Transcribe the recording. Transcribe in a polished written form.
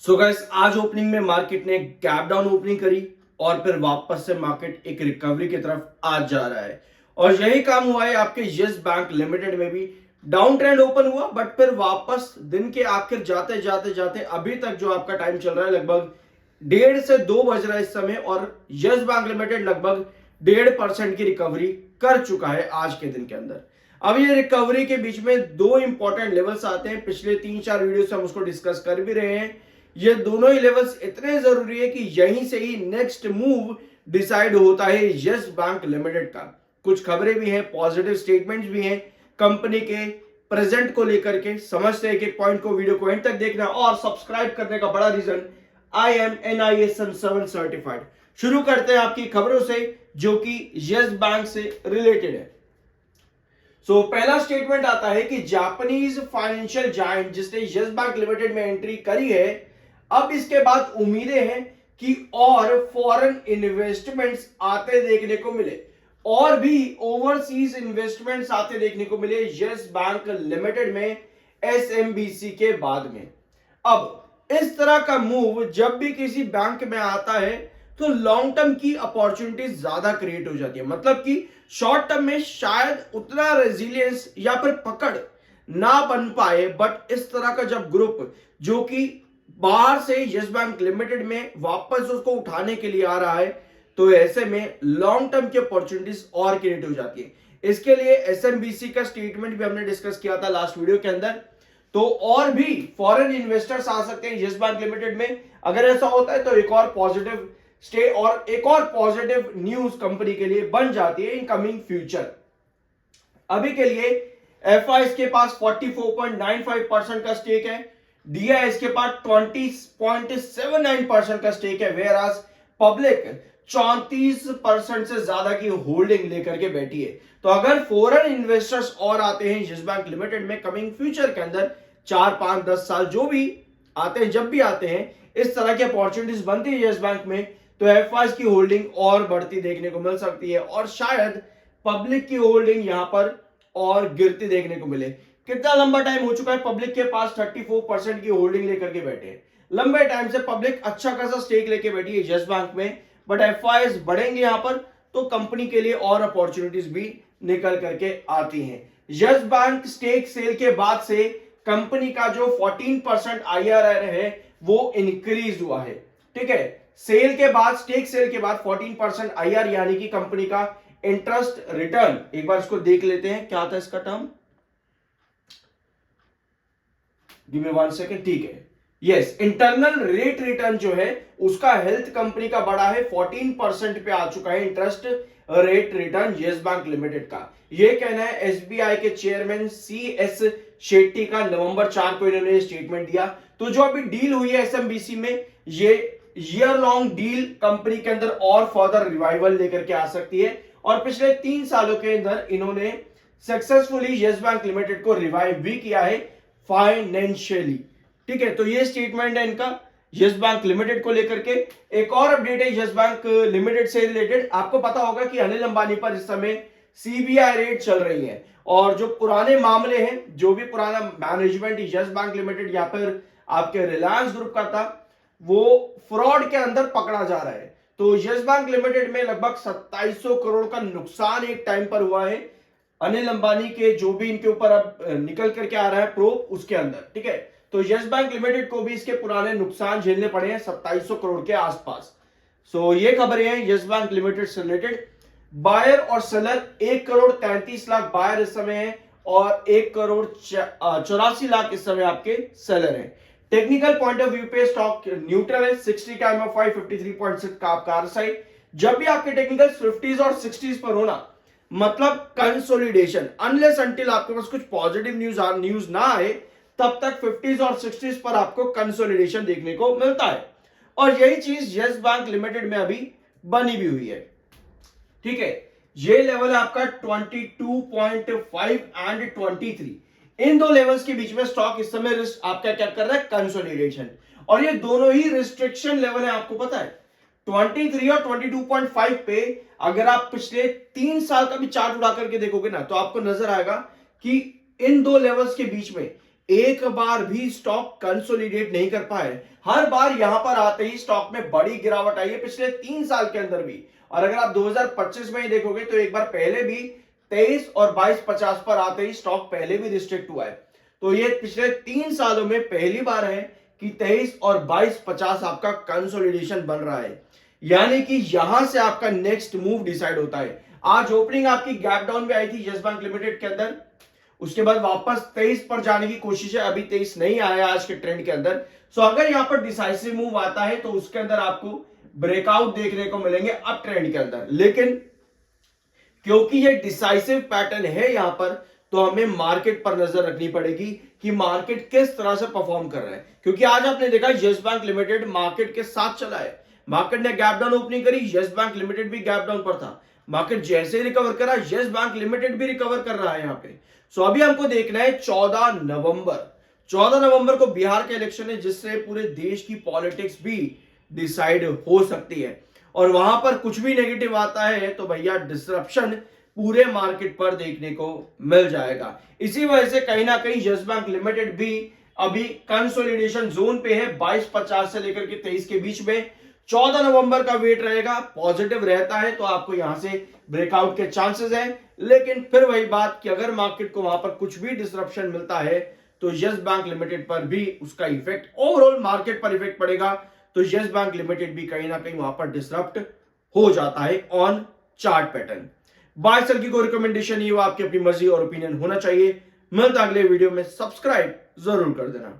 So guys, आज opening में market ने गैप डाउन ओपनिंग करी और फिर वापस से मार्केट एक रिकवरी की तरफ आज जा रहा है। और यही काम हुआ है आपके यस बैंक लिमिटेड में भी। डाउन ट्रेंड ओपन हुआ बट फिर वापस दिन के आखिर जाते जाते जाते अभी तक जो आपका टाइम चल रहा है लगभग 1:30 से 2 बज रहा है इस समय, और यस बैंक लिमिटेड लगभग 1.5% की रिकवरी कर चुका है आज के दिन के अंदर। अब ये रिकवरी के बीच में दो इंपॉर्टेंट लेवल्स आते हैं, पिछले 3-4 वीडियो से हम उसको डिस्कस कर भी रहे हैं। ये दोनों ही लेवल्स इतने जरूरी है कि यहीं से ही नेक्स्ट मूव डिसाइड होता है यस बैंक लिमिटेड का। कुछ खबरें भी हैं, पॉजिटिव स्टेटमेंट्स भी हैं कंपनी के प्रेजेंट को लेकर के। समझते हैं एक पॉइंट को, वीडियो को एंड तक देखना और सब्सक्राइब करने का बड़ा reason, I am NISM 7 certified. शुरू करते हैं आपकी खबरों से जो कि यस बैंक से रिलेटेड है। पहला स्टेटमेंट आता है कि जापानीज फाइनेंशियल जायंट जिसने यस बैंक लिमिटेड में एंट्री करी है, अब इसके बाद उम्मीदें हैं कि और फॉरेन इन्वेस्टमेंट्स आते देखने को मिले, और भी ओवरसीज इन्वेस्टमेंट्स आते देखने को मिले यस बैंक लिमिटेड में SMBC के बाद में। अब इस तरह का मूव जब भी किसी बैंक में आता है तो लॉन्ग टर्म की अपॉर्चुनिटीज ज्यादा क्रिएट हो जाती है। मतलब कि शॉर्ट टर्म में शायद उतना रेजिलियंस या फिर पकड़ ना बन पाए, बट इस तरह का जब ग्रुप जो कि बाहर से यस बैंक लिमिटेड में वापस उसको उठाने के लिए आ रहा है, तो ऐसे में लॉन्ग टर्म की अपॉर्चुनिटीज और क्रिएट हो जाती है। इसके लिए SMBC का स्टेटमेंट भी हमने डिस्कस किया था लास्ट वीडियो के अंदर। तो और भी फॉरेन इन्वेस्टर्स आ सकते हैं यस बैंक लिमिटेड में। अगर ऐसा होता है तो एक और पॉजिटिव स्टे और एक और पॉजिटिव न्यूज कंपनी के लिए बन जाती है इन कमिंग फ्यूचर। अभी के लिए FI इसके पास 44.95% का स्टेक है, DI इसके पास 20.79% का स्टेक है, वेयर आज पब्लिक 34% से ज्यादा की होल्डिंग लेकर के बैठी है। तो अगर फॉरेन इन्वेस्टर्स और आते हैं यस बैंक लिमिटेड में कमिंग फ्यूचर के अंदर 4-5-10 साल जो भी आते हैं, जब भी आते हैं इस तरह की अपॉर्चुनिटीज बनती है यस बैंक में, तो FIs की होल्डिंग और बढ़ती देखने को मिल सकती है और शायद पब्लिक की होल्डिंग यहां पर और गिरती देखने को मिले। कितना लंबा टाइम हो चुका है पब्लिक के पास 34% की होल्डिंग लेकर के बैठे हैं। लंबे टाइम से पब्लिक अच्छा खासा स्टेक लेके बैठी है यस बैंक में, बट FIs बढ़ेंगे यहां पर तो कंपनी के लिए और अपॉर्चुनिटीज भी निकल करके आती हैं। यस बैंक स्टेक सेल के बाद से कंपनी का जो 14% IRR है वो इंक्रीज हुआ है। ठीक है, सेल के बाद, स्टेक सेल के बाद 14% IR यानी कि कंपनी का इंटरेस्ट रिटर्न। एक बार इसको देख लेते हैं क्या था इसका टर्म, गिव मी 1 सेकंड। ठीक है, यस, इंटरनल रेट रिटर्न जो है उसका हेल्थ कंपनी का बड़ा है, 14% पे आ चुका है interest rate return yes bank limited का। यह कहना है SBI के चेयरमैन CS शेट्टी का। नवंबर 4 को इन्होंने स्टेटमेंट दिया। तो जो अभी डील हुई है SMBC में, ये ईयर लॉन्ग डील कंपनी के अंदर और फर्दर रिवाइवल लेकर के आ सकती है, और पिछले 3 सालों के अंदर इन्होंने सक्सेसफुली यस बैंक लिमिटेड को रिवाइव भी किया है फाइनेंशियली। ठीक है, तो ये स्टेटमेंट है इनका यस बैंक लिमिटेड को लेकर के। एक और अपडेट है यस बैंक लिमिटेड से रिलेटेड। आपको पता होगा कि अनिल अंबानी पर इस समय CBI रेड चल रही है, और जो पुराने मामले हैं, जो भी पुराना मैनेजमेंट यस बैंक लिमिटेड या फिर आपके रिलायंस ग्रुप का था, वो फ्रॉड के अंदर पकड़ा जा रहा है। तो यस बैंक लिमिटेड में लगभग 2700 करोड़ का नुकसान एक टाइम पर हुआ है अनिल अंबानी के, जो भी इनके ऊपर अब निकल करके आ रहा है प्रोब उसके अंदर। ठीक है, तो यस बैंक लिमिटेड को भी इसके पुराने नुकसान झेलने पड़े हैं 2700 करोड़ के आसपास। ये खबरें हैं यस बैंक लिमिटेड से रिलेटेड। बायर और सेलर 1 करोड़ 33 लाख बायर इस समय है और 1 करोड़ 84 लाख इस समय आपके सेलर हैं। टेक्निकल पॉइंट ऑफ व्यू पे स्टॉक न्यूट्रल है, 60 का MFI 53.6 का आपका RSI। जब भी आपके टेक्निकल 50s और 60s पर होना मतलब कंसोलिडेशन, अनलेस अंटिल आपके पास कुछ पॉजिटिव न्यूज ना आए, तब तक 50s और 60s पर आपको कंसोलिडेशन देखने को मिलता है, और यही चीज यस बैंक लिमिटेड में अभी बनी भी हुई है। ठीक है, ये लेवल है आपका 22.5 एंड 23। इन दो लेवल्स के बीच में स्टॉक इस समय आपका क्या कर रहा है, कंसोलिडेशन, और ये दोनों ही रिस्ट्रिक्शन लेवल है। आपको पता है 23 और 22.5 पे अगर आप पिछले 3 साल का भी चार्ट उड़ा करके देखोगे ना, तो आपको नजर आएगा कि इन दो लेवल्स के बीच में एक बार भी स्टॉक कंसोलिडेट नहीं कर पाए। हर बार यहां पर आते ही स्टॉक में बड़ी गिरावट आई है पिछले 3 साल के अंदर भी। और अगर आप 2025 में ही देखोगे तो एक बार पहले भी 23 और 22.50 पर आते ही स्टॉक पहले भी रिस्ट्रिक्ट हुआ है। तो ये पिछले 3 सालों में पहली बार है कि 23 और 22.50 आपका कंसोलिडेशन बन रहा है, यानी कि यहां से आपका नेक्स्ट मूव डिसाइड होता है। आज ओपनिंग आपकी गैप डाउन में आई थी यस बैंक लिमिटेड के अंदर, उसके बाद वापस 23 पर जाने की कोशिश है, अभी 23 नहीं आया आज के ट्रेंड के अंदर। सो अगर यहां पर डिसाइसिव मूव आता है तो उसके अंदर आपको ब्रेकआउट देखने को मिलेंगे अप ट्रेंड के अंदर। लेकिन क्योंकि ये डिसाइसिव पैटर्न है यहां पर, तो हमें मार्केट पर नजर रखनी पड़ेगी कि मार्केट किस तरह से परफॉर्म कर रहा है। क्योंकि आज आपने देखा यस बैंक लिमिटेड मार्केट के साथ चला है। मार्केट ने गैप डाउन ओपनिंग करी, यस बैंक लिमिटेड भी गैप डाउन पर था। मार्केट जैसे रिकवर करा, यस बैंक लिमिटेड भी रिकवर कर रहा है यहां पे। सो अभी हमको देखना है 14 नवंबर को बिहार के इलेक्शन है, जिससे पूरे देश की पॉलिटिक्स भी डिसाइड हो सकती है। और वहां पर कुछ भी नेगेटिव आता है तो भैया डिसरप्शन पूरे मार्केट पर देखने को मिल जाएगा। इसी वजह से कहीं ना कहीं यस बैंक लिमिटेड भी अभी कंसोलिडेशन जोन पे है, 22.50 से लेकर के 23 के बीच में। 14 नवंबर का वेट रहेगा, पॉजिटिव रहता है तो आपको यहां से ब्रेकआउट के चांसेस हैं। लेकिन फिर वही बात कि अगर मार्केट को वहां पर कुछ भी डिसरप्शन मिलता है तो यस बैंक लिमिटेड पर भी उसका इफेक्ट, ओवरऑल मार्केट पर इफेक्ट पड़ेगा। तो यस बैंक लिमिटेड भी कहीं ना कहीं वहां पर डिसरप्ट हो जाता है on chart pattern. Buy sell की कोई रिकमेंडेशन नहीं, वो आपकी अपनी मर्जी और ओपिनियन होना चाहिए। मिलता अगले वीडियो में, सब्सक्राइब जरूर कर देना।